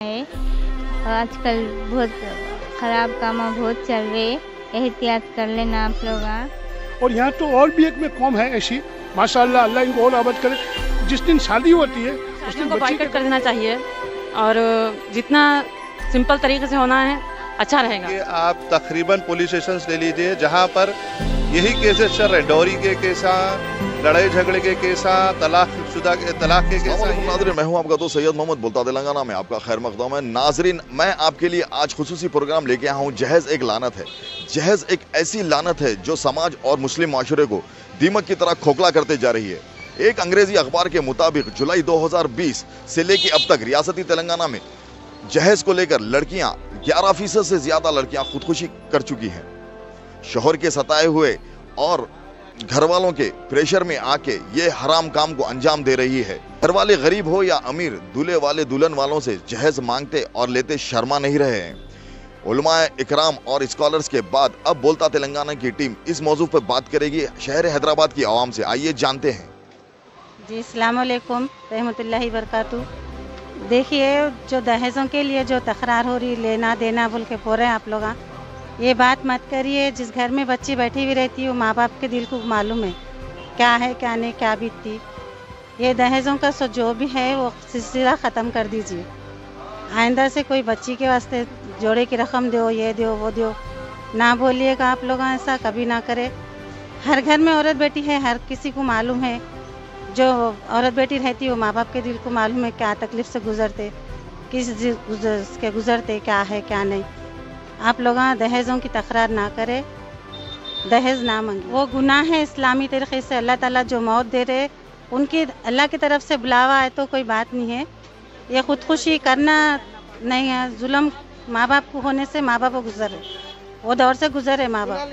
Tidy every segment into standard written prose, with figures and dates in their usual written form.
है और आजकल बहुत खराब काम बहुत चल रहे, एहतियात कर लेना आप लोग। और यहाँ तो और भी एक में कौम है ऐसी, माशाअल्लाह, अल्लाह इनको और आबाद करे। जिस दिन शादी होती है उस दिन को बाइकआउट कर देना चाहिए और जितना सिंपल तरीके से होना है अच्छा रहेगा। आप तकरीबन पुलिस स्टेशन ले लीजिए जहाँ पर यही केसेस चल रहे हैं, डोरी के केसा, लड़ाई झगड़े के केसा, तलाक के केसा। नाज़रीन, मैं हूं आपका दोस्त सैयद मोहम्मद, बोलता तेलंगाना में आपका खैर मक़दम है। नाज़रीन, मैं आपके लिए आज खुसूसी प्रोग्राम लेके आया हूं। जहेज़ एक लानत है। जहेज़ एक ऐसी लानत है जो समाज और मुस्लिम माशरे को दीमक की तरह खोखला करते जा रही है। एक अंग्रेजी अखबार के मुताबिक जुलाई 2020 से लेकर अब तक रियासती तेलंगाना में जहेज़ को लेकर लड़कियां 11% से ज्यादा लड़कियां खुदकुशी कर चुकी हैं। शोहर के सताए हुए और घर वालों के प्रेशर में आके ये हराम काम को अंजाम दे रही है। घर वाले गरीब हो या अमीर, दूल्हे वाले दुल्हन वालों से जहेज मांगते और लेते शर्मा नहीं रहे हैं। उलमाए इकराम और स्कॉलर्स के बाद अब बोलता तेलंगाना की टीम इस मौजू पर बात करेगी शहर हैदराबाद की आवाम से। आइए जानते हैं। जी, अस्सलाम वालेकुम रहमतुल्लाहि बरकातहू। देखिए, जो दहेजों के लिए जो तकरार हो रही, लेना देना बोल के बोल रहे हैं आप लोग, ये बात मत करिए। जिस घर में बच्ची बैठी हुई रहती है वो माँ बाप के दिल को मालूम है क्या है क्या नहीं, क्या बीतती। ये दहेजों का जो भी है वो सिलसिला ख़त्म कर दीजिए। आइंदा से कोई बच्ची के वास्ते जोड़े की रकम दो, ये दो वो दो ना बोलिएगा आप लोग, ऐसा कभी ना करें। हर घर में औरत बेटी है, हर किसी को मालूम है। जो औरत बेटी रहती है वो माँ बाप के दिल को मालूम है क्या तकलीफ से गुजरते, किस के गुजरते, क्या है क्या नहीं। आप लोग दहेजों की तकरार ना करें, दहेज ना मांगे, वो गुनाह है। इस्लामी तरीके से अल्लाह ताला जो मौत दे रहे उनकी अल्लाह की तरफ से बुलावा है तो कोई बात नहीं है। ये खुदकुशी करना नहीं है, जुल्म माँ बाप को होने से माँ बाप गुजरे, वो दौर से गुजरे माँ बाप।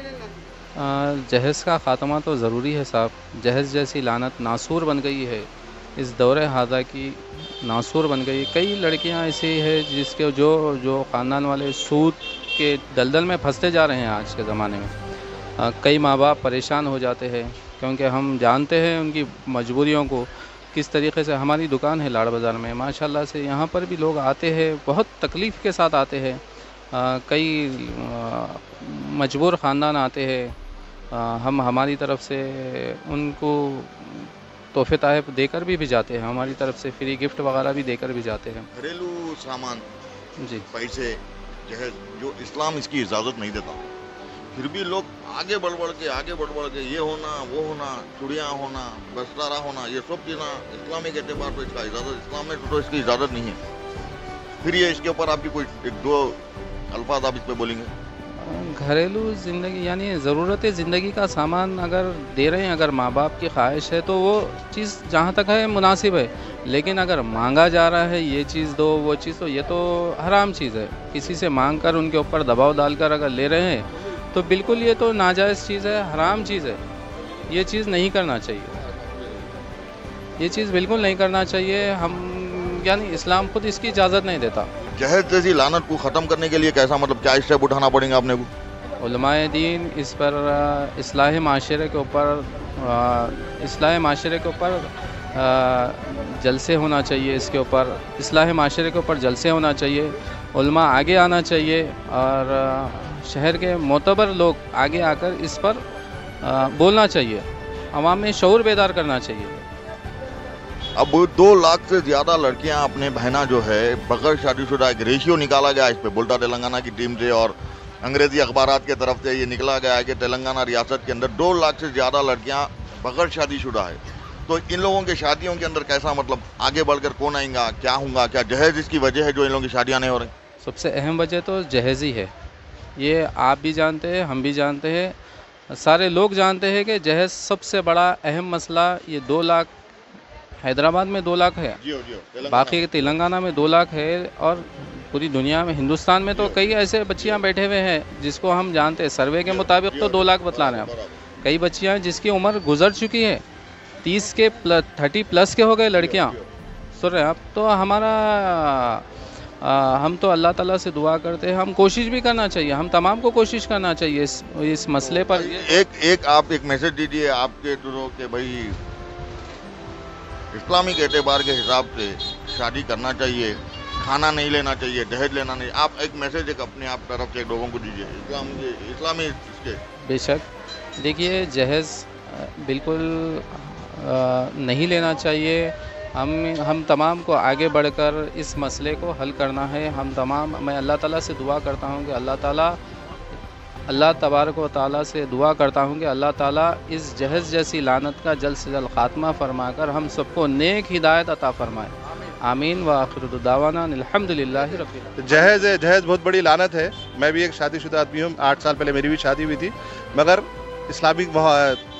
जहेज़ का ख़ात्मा तो ज़रूरी है साहब। जहेज़ जैसी लानत नासूर बन गई है, इस दौरे हादा की नासूर बन गई। कई लड़कियां ऐसी है जिसके जो ख़ानदान वाले सूद के दलदल में फंसते जा रहे हैं आज के ज़माने में। कई माँ बाप परेशान हो जाते हैं क्योंकि हम जानते हैं उनकी मजबूरियों को। किस तरीके से हमारी दुकान है लाड़ बाज़ार में, माशाल्लाह से यहाँ पर भी लोग आते हैं, बहुत तकलीफ़ के साथ आते हैं। कई मजबूर ख़ानदान आते हैं। हम हमारी तरफ से उनको तोहफे तहफ़ देकर भी जाते हैं, हमारी तरफ से फ्री गिफ्ट वगैरह भी देकर भी जाते हैं। घरेलू सामान, जी, पैसे, जहेज, जो इस्लाम इसकी इजाज़त नहीं देता, फिर भी लोग आगे बढ़ के ये होना वो होना, चूड़ियाँ होना, बस्तारा होना, ये सब चीज़ें इस्लामिक एतबार पर इसका इजाज़त, इस्लाम में तो इसकी इजाज़त नहीं है। फिर ये इसके ऊपर आपकी कोई एक दो अल्फाज आप इस पर बोलेंगे? घरेलू ज़िंदगी यानी ज़रूरत ज़िंदगी का सामान अगर दे रहे हैं, अगर माँ बाप की ख्वाहिश है तो वो चीज़ जहाँ तक है मुनासिब है। लेकिन अगर मांगा जा रहा है ये चीज़ दो वो चीज़, तो ये तो हराम चीज़ है। किसी से मांग कर उनके ऊपर दबाव डालकर अगर ले रहे हैं तो बिल्कुल ये तो नाजायज़ चीज़ है, हराम चीज़ है। ये चीज़ नहीं करना चाहिए, ये चीज़ बिल्कुल नहीं करना चाहिए। हम यानी इस्लाम खुद इसकी इजाज़त नहीं देता। जहेज जैसी लानत को ख़त्म करने के लिए कैसा, मतलब क्या स्टेप उठाना पड़ेगा अपने को? उलमाए दीन इस पर इस्लाह माशरे के ऊपर जलसे होना चाहिए। इसके ऊपर इस्लाह माशरे के ऊपर जलसे होना चाहिए। उलमा आगे आना चाहिए और शहर के मोतबर लोग आगे आकर इस पर बोलना चाहिए, अवाम में शऊर बेदार करना चाहिए। अब 2 लाख से ज़्यादा लड़कियां अपने बहना जो है बगैर शादीशुदा, एक रेशियो निकाला गया इस पे बोलता तेलंगाना की टीम से और अंग्रेजी अखबारात की तरफ से ये निकला गया है कि तेलंगाना रियासत के अंदर 2 लाख से ज़्यादा लड़कियां बगैर शादीशुदा है। तो इन लोगों के शादियों के अंदर कैसा, मतलब आगे बढ़कर कौन आएगा, क्या होगा, क्या जहेज इसकी वजह है जो इन लोगों की शादियाँ नहीं हो रही? सबसे अहम वजह तो जहेज़ ही है। ये आप भी जानते हैं, हम भी जानते हैं, सारे लोग जानते हैं कि जहेज सबसे बड़ा अहम मसला। ये 2 लाख हैदराबाद में 2 लाख है, बाकी तेलंगाना में 2 लाख है और पूरी दुनिया में, हिंदुस्तान में तो कई ऐसे बच्चियां बैठे हुए हैं जिसको हम जानते हैं। सर्वे के मुताबिक तो 2 लाख बतला रहे हैं हम। कई बच्चियां जिसकी उम्र गुजर चुकी है, 30 प्लस के हो गए लड़कियां, सुन रहे हैं आप। तो हम तो अल्लाह ताला से दुआ करते हैं, हम कोशिश भी करना चाहिए, हम तमाम को कोशिश करना चाहिए इस मसले पर। आप एक मैसेज दीजिए आपके थ्रू के भाई इस्लामिक एतबार के हिसाब से शादी करना चाहिए, खाना नहीं लेना चाहिए, दहेज लेना नहीं, आप एक मैसेज एक अपने आप तरफ से लोगों को दीजिए इस्लामी इसके। बेशक, देखिए जहेज़ बिल्कुल नहीं लेना चाहिए। हम तमाम को आगे बढ़कर इस मसले को हल करना है। मैं अल्लाह ताला से दुआ करता हूँ कि अल्लाह तबारक व तआला से दुआ करता हूँ कि अल्लाह ताला इस जहेज़ जैसी लानत का जल्द से जल्द ख़ात्मा फरमाकर हम सबको नेक हिदायत अता फरमाए। आमीन व आखिर दावाना अल्हम्दुलिल्लाहि रब्बिल आलमीन। जहेज़ बहुत बड़ी लानत है। मैं भी एक शादीशुदा आदमी हूँ, 8 साल पहले मेरी भी शादी हुई थी, मगर इस्लामिक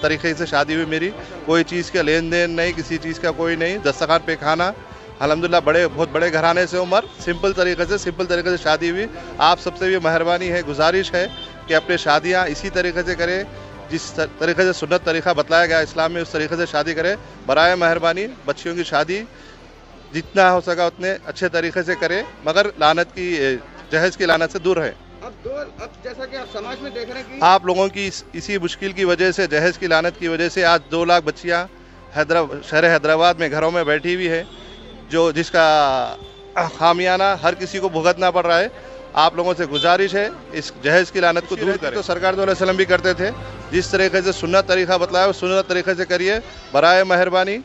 तरीके से शादी हुई मेरी, कोई चीज़ का लेन देन नहीं, किसी चीज़ का कोई नहीं, दस्तरखान पे खाना, अल्हम्दुलिल्लाह बहुत बड़े घराने से उमर, सिंपल तरीके से शादी हुई। आप सबसे भी मेहरबानी है, गुजारिश है कि अपने शादियाँ इसी तरीके से करें, जिस तरीके से सुन्नत तरीक़ा बतलाया गया इस्लाम में, उस तरीके से शादी करें। बराए मेहरबानी बच्चियों की शादी जितना हो सका उतने अच्छे तरीके से करें, मगर जहेज़ की लानत से दूर रहें। अब जैसा कि आप समाज में देख रहे हैं कि आप लोगों की इसी मुश्किल की वजह से, जहेज़ की लानत की वजह से आज 2 लाख बच्चियाँ शहर हैदराबाद में घरों में बैठी हुई है, जिसका खामियाना हर किसी को भुगतना पड़ रहा है। आप लोगों से गुजारिश है इस जहेज़ की लानत को दूर करें। तो सरकार वसल्लम भी करते थे, जिस तरीके से सुन्नत तरीक़ा बतलाया उस सुन्नत तरीके से करिए। बराए मेहरबानी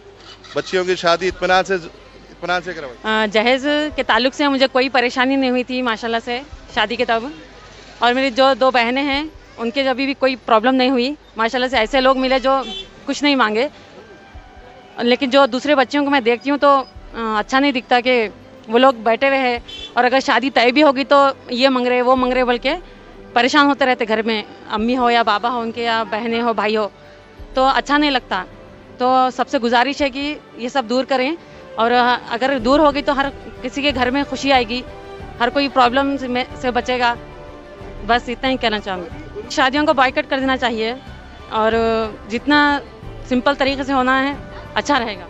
बच्चियों की शादी इत्मीनान से करवाइए। जहेज़ के ताल्लुक से मुझे कोई परेशानी नहीं हुई थी माशाल्लाह से शादी के तब, और मेरी जो 2 बहनें हैं उनके अभी भी कोई प्रॉब्लम नहीं हुई माशाल्लाह से। ऐसे लोग मिले जो कुछ नहीं मांगे, लेकिन जो दूसरे बच्चियों को मैं देखती हूँ तो अच्छा नहीं दिखता कि वो लोग बैठे हुए हैं, और अगर शादी तय भी होगी तो ये मांग रहे वो मांग रहे बोल के परेशान होते रहते घर में, अम्मी हो या बाबा हो उनके, या बहनें हो भाई हो, तो अच्छा नहीं लगता। तो सबसे गुजारिश है कि ये सब दूर करें, और अगर दूर होगी तो हर किसी के घर में खुशी आएगी, हर कोई प्रॉब्लम से बचेगा। बस इतना ही कहना चाहूँगी। शादियों को बॉयकॉट कर देना चाहिए, और जितना सिंपल तरीके से होना है अच्छा रहेगा।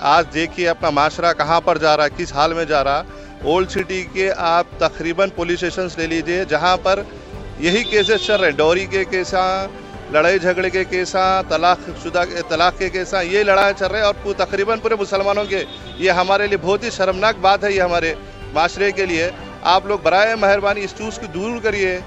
आज देखिए अपना माशरा कहाँ पर जा रहा है, किस हाल में जा रहा। ओल्ड सिटी के आप तकरीबन पुलिस स्टेशन ले लीजिए, जहाँ पर यही केसेस चल रहे हैं, डोरी के केसा, लड़ाई झगड़े के केसा, तलाक के केसा, ये लड़ाई चल रहे हैं, और तकरीबन पूरे मुसलमानों के। ये हमारे लिए बहुत ही शर्मनाक बात है, ये हमारे माशरे के लिए। आप लोग बराए मेहरबानी इस चीज़ को दूर करिए।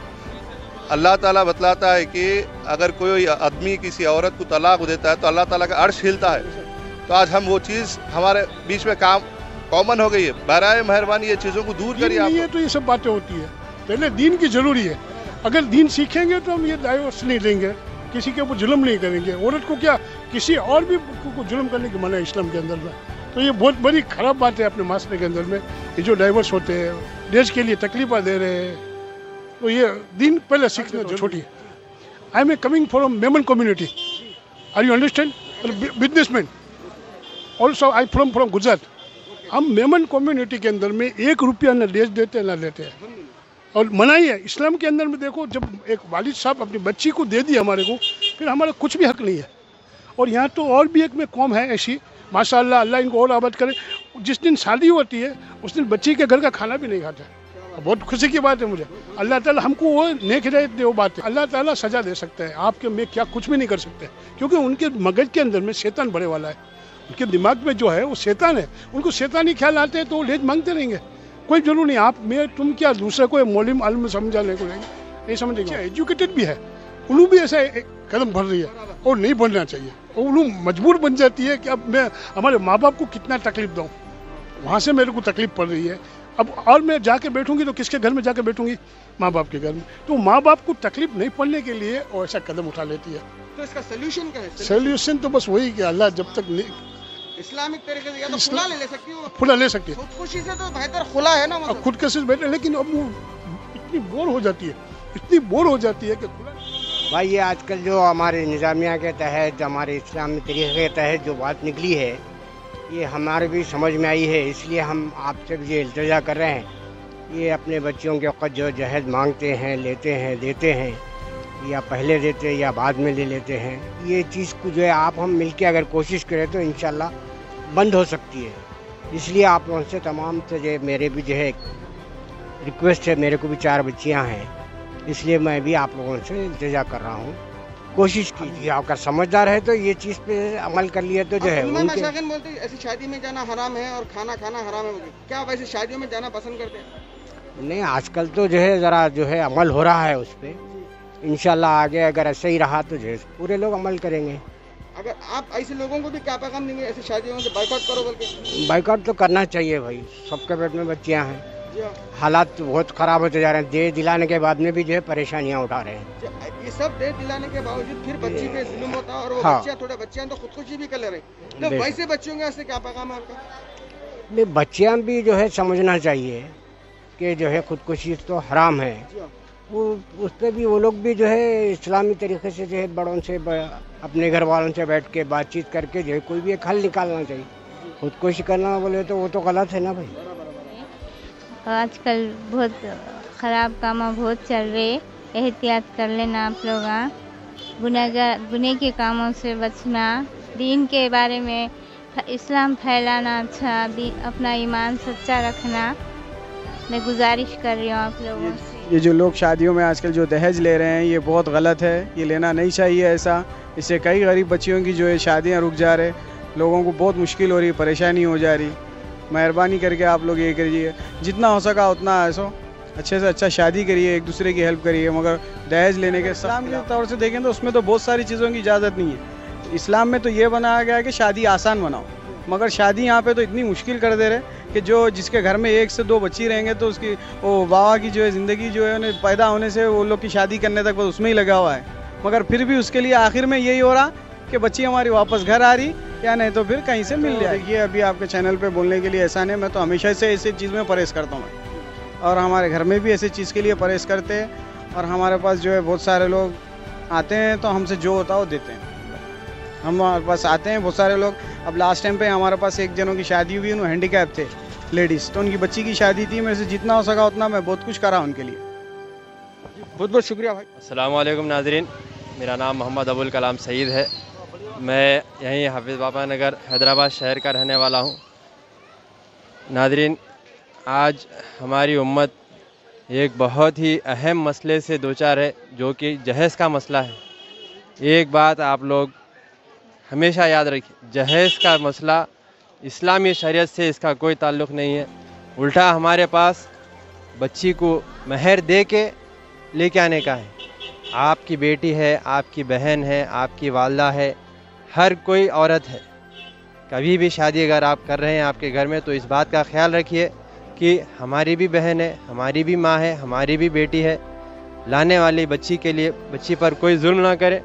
अल्लाह ताला बतलाता है कि अगर कोई आदमी किसी औरत को तलाक देता है तो अल्लाह ताला का अर्श हिलता है। तो आज हम वो चीज़ हमारे बीच में कॉमन हो गई है। बराए मेहरबानी ये चीज़ों को दूर करिए। आप तो ये सब बातें होती है, पहले दीन की ज़रूरी है। अगर दीन सीखेंगे तो हम ये डाइवोर्स नहीं लेंगे, किसी के ऊपर जुल्म नहीं करेंगे। औरत को क्या किसी और भी को जुल्म करने की मना है इस्लाम के अंदर में। तो ये बहुत बड़ी ख़राब बात है अपने माशरे के अंदर में। ये जो डाइवोर्स होते हैं, देश के लिए तकलीफा दे रहे हैं, तो ये दीन पहले सीखना छोटी है। I am coming from Memon community, are you understand, businessman also. I from Gujarat. हम मेमन कम्युनिटी के अंदर में 1 रुपया न देश देते ना लेते हैं, और मनाही है। इस्लाम के अंदर में देखो, जब एक वालिद साहब अपनी बच्ची को दे दी हमारे को, फिर हमारा कुछ भी हक नहीं है। और यहाँ तो और भी एक में कौम है ऐसी, माशाअल्लाह, अल्लाह इनको और आबाद करे। जिस दिन शादी होती है उस दिन बच्ची के घर का खाना भी नहीं खाता। बहुत खुशी की बात है मुझे। अल्लाह ताला हमको वो नेक हिदायत दे, वो बात है। अल्लाह ताला सजा दे सकता है, आपके में क्या कुछ भी नहीं कर सकते, क्योंकि उनके मगज के अंदर में शैतान बड़े वाला है। उनके दिमाग में जो है वो शैतान है, उनको शैतानी ख्याल आते हैं तो वो लेज मांगते रहेंगे। कोई जरूर नहीं, आप में तुम क्या दूसरे को मौलिम आलम समझाने को रहेंगे, नहीं समझेंगे। एजुकेटेड भी है, उन्हों भी ऐसा कदम बढ़ रही है, और नहीं बढ़ना चाहिए। और उन्होंने मजबूर बन जाती है कि अब मैं हमारे माँ बाप को कितना तकलीफ दूँ, वहाँ से मेरे को तकलीफ पड़ रही है। अब और मैं जाके बैठूंगी तो किसके घर में जाके बैठूंगी, माँ बाप के घर में। तो माँ बाप को तकलीफ नहीं पड़ने के लिए और ऐसा कदम उठा लेती है। तो इसका सोल्यूशन क्या है? सोल्यूशन तो बस वही कि अल्लाह जब तक इस्लामिक तरीके से या तो खुला ले सकती है, खुला ले सकती है, खुदकुशी से तो बेहतर खुला है ना, मतलब खुद कैसे बेहतर। लेकिन अब वो इतनी बोर हो जाती है कि खुला। भाई ये आजकल जो हमारे निज़ामिया के तहत, हमारे इस्लामी तरीके के तहत जो बात निकली है, ये हमारे भी समझ में आई है। इसलिए हम आपसे भी ये इल्तिजा कर रहे हैं, ये अपने बच्चियों के वक़्त जो जहेज मांगते हैं, लेते हैं, देते हैं, या पहले देते हैं या बाद में ले लेते हैं, ये चीज़ को जो है आप हम मिलके अगर कोशिश करें तो इंशाल्लाह बंद हो सकती है। इसलिए आप लोगों से तमाम से जो मेरे भी जो है रिक्वेस्ट है, मेरे को भी 4 बच्चियाँ हैं, इसलिए मैं भी आप लोगों से इल्तिजा कर रहा हूँ कोशिश कीजिए। अगर समझदार है तो ये चीज़ पे अमल कर लिए तो जो है उलमा उनके मशाइख बोलते हैं ऐसी शादी में जाना हराम है और खाना खाना हराम है। क्या वैसे शादियों में जाना पसंद करते हैं? नहीं, आजकल तो जो है ज़रा जो है अमल हो रहा है उस पर। इंशाल्लाह आगे अगर ऐसे ही रहा तो जो है पूरे लोग अमल करेंगे। अगर आप ऐसे लोगों को भी क्या पैगाम देंगे ऐसी शादियों में बाइकआउट करो बोल के? बाइकआउट तो करना चाहिए भाई, सबके पेट में बच्चियाँ हैं, जी हाँ। हालात तो बहुत ख़राब होते जा रहे हैं। दे दिलाने के बाद में भी जो है परेशानियाँ उठा रहे हैं। ये सब दे दिलाने के बावजूद फिर बच्ची पे जुल्म होता है और वो हाँ। बच्चियाँ थोड़े बच्चियाँ तो खुदकुशी भी कर ले रहे हैं। तो बिल्कुल। वैसे बच्चियों के वास्ते क्या पैगाम है आपका? नहीं, बच्चियाँ भी जो है समझना चाहिए कि जो है खुदकुशी तो हराम है। जी हाँ। वो उस पर भी वो लोग भी जो है इस्लामी तरीके से जो है बड़ों से अपने घर वालों से बैठ के बातचीत करके जो है कोई भी एक हल निकालना चाहिए। खुदकुशी करना बोले तो वो तो गलत है ना भाई। आजकल बहुत ख़राब काम बहुत चल रहे, एहतियात कर लेना आप लोग। गुनाह के कामों से बचना, दीन के बारे में इस्लाम फैलाना, अच्छा दीन अपना ईमान सच्चा रखना। मैं गुजारिश कर रही हूँ आप लोगों से। ये जो लोग शादियों में आजकल जो दहेज ले रहे हैं ये बहुत गलत है, ये लेना नहीं चाहिए ऐसा। इससे कई गरीब बच्चियों की जो है शादियाँ रुक जा रहे, लोगों को बहुत मुश्किल हो रही, परेशानी हो जा रही। मेहरबानी करके आप लोग ये करिए, जितना हो सका उतना ऐसो अच्छे से अच्छा शादी करिए, एक दूसरे की हेल्प करिए। मगर दहेज लेने के इस्लाम के तौर से देखें तो उसमें तो बहुत सारी चीज़ों की इजाज़त नहीं है। इस्लाम में तो ये बनाया गया है कि शादी आसान बनाओ, मगर शादी यहाँ पे तो इतनी मुश्किल कर दे रहे कि जो जिसके घर में 1 से 2 बच्ची रहेंगे तो उसकी वो बाबा की जो है ज़िंदगी जो है उन्हें पैदा होने से वो लोग की शादी करने तक बस उसमें ही लगा हुआ है। मगर फिर भी उसके लिए आखिर में यही हो रहा कि बच्ची हमारी वापस घर आ रही या नहीं तो फिर कहीं से मिल जाएगी। ये अभी आपके चैनल पे बोलने के लिए ऐसा नहीं, मैं तो हमेशा से ऐसी चीज़ में परहेज़ करता हूँ और हमारे घर में भी ऐसी चीज़ के लिए परहेज़ करते हैं। और हमारे पास जो है बहुत सारे लोग आते हैं तो हमसे जो होता है वो देते हैं। हमारे पास आते हैं बहुत सारे लोग। अब लास्ट टाइम पे हमारे पास एक जनों की शादी हुई, उन्होंने हैंडीकैप थे लेडीज़, तो उनकी बच्ची की शादी थी। मेरे से जितना हो सका उतना मैं बहुत कुछ करा उनके लिए। बहुत बहुत शुक्रिया भाई। अस्सलाम वालेकुम नाज़रीन, मेरा नाम मोहम्मद अबुल कलाम सईद है। मैं यहीं हाफिज़ बाबा नगर हैदराबाद शहर का रहने वाला हूँ। नाज़रीन, आज हमारी उम्मत एक बहुत ही अहम मसले से दो चार है, जो कि जहेज़ का मसला है। एक बात आप लोग हमेशा याद रखिए, जहेज़ का मसला इस्लामी शरीयत से इसका कोई ताल्लुक़ नहीं है। उल्टा हमारे पास बच्ची को महर दे के लेके आने का है। आपकी बेटी है, आपकी बहन है, आपकी वालदा है, हर कोई औरत है। कभी भी शादी अगर आप कर रहे हैं आपके घर में तो इस बात का ख्याल रखिए कि हमारी भी बहन है, हमारी भी माँ है, हमारी भी बेटी है। लाने वाली बच्ची के लिए बच्ची पर कोई जुल्म ना करे।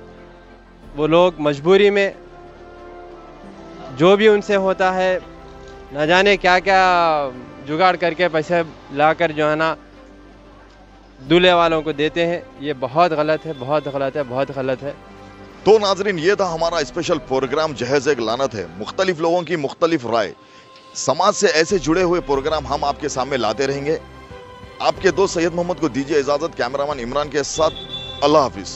वो लोग मजबूरी में जो भी उनसे होता है न जाने क्या क्या जुगाड़ करके पैसे लाकर जो है ना दूल्हे वालों को देते हैं। ये बहुत गलत है, बहुत गलत है, बहुत गलत है। तो नाजरीन, ये था हमारा स्पेशल प्रोग्राम जहेज एक लानत है। मुख्तलिफ लोगों की मुख्तलिफ राय, समाज से ऐसे जुड़े हुए प्रोग्राम हम आपके सामने लाते रहेंगे। आपके दोस्त सैयद मोहम्मद को दीजिए इजाजत। कैमरामैन इमरान के साथ अल्लाह हाफिज।